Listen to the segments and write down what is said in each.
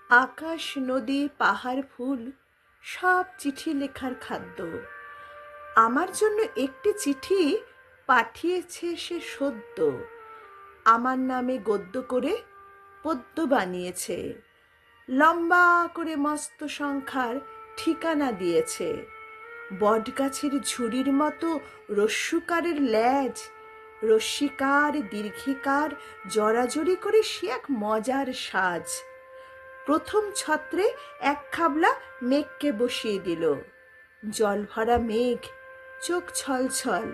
আকাশ নদী পাহাড় ফুল সব চিঠি লেখার খাদ্য। আমার জন্য একটি চিঠি পাঠিয়েছে সে সদ্য। আমার নামে গদ্য করে পদ্য বানিয়েছে, লম্বা করে মস্ত সংখ্যার ঠিকানা দিয়েছে। বটগাছের ঝুড়ির মতো রস্যুকারের ল্যাজ, রস্যিকার দীর্ঘিকার জড়াজড়ি করে সে এক মজার সাজ। প্রথম ছত্রে এক খাবলা মেঘকে বসিয়ে দিল। জল ভরা মেঘ, চোখ ছলছল,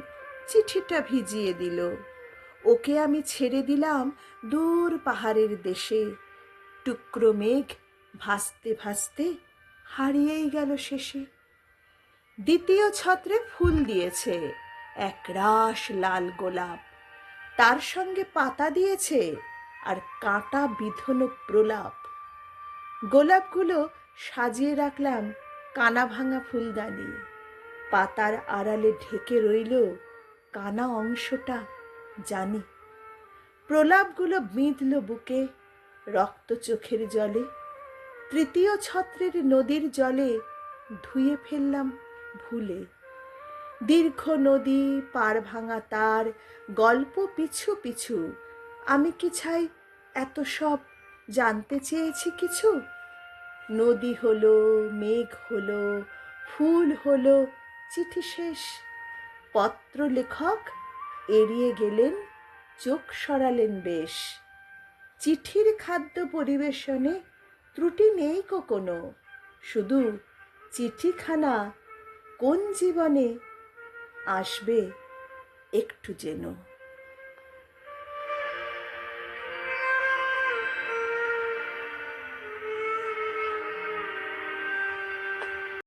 চিঠিটা ভিজিয়ে দিল। ওকে আমি ছেড়ে দিলাম দূর পাহাড়ের দেশে। টুকরো মেঘ ভাসতে ভাসতে হারিয়েই গেল শেষে। দ্বিতীয় ছত্রে ফুল দিয়েছে একরাশ লাল গোলাপ, তার সঙ্গে পাতা দিয়েছে আর কাঁটা বিধনো প্রলাপ। গোলাপগুলো সাজিয়ে রাখলাম কানা ভাঙা ফুলদানি, পাতার আড়ালে ঢেকে রইল কানা অংশটা জানি। প্রলাপগুলো বিঁধল বুকে রক্ত চোখের জলে। তৃতীয় ছত্রের নদীর জলে ধুয়ে ফেললাম ভুলে। দীর্ঘ নদী পার ভাঙা তার গল্প পিছু পিছু আমি কি ছাই এত সব জানতে চেয়েছি কিছু? নদী হলো, মেঘ হলো, ফুল হলো, চিঠি শেষ। পত্র লেখক এড়িয়ে গেলেন, চোখ সরালেন বেশ। চিঠির খাদ্য পরিবেশনে ত্রুটি নেই কোনো, শুধু চিঠিখানা কোন জীবনে আসবে একটু যেন।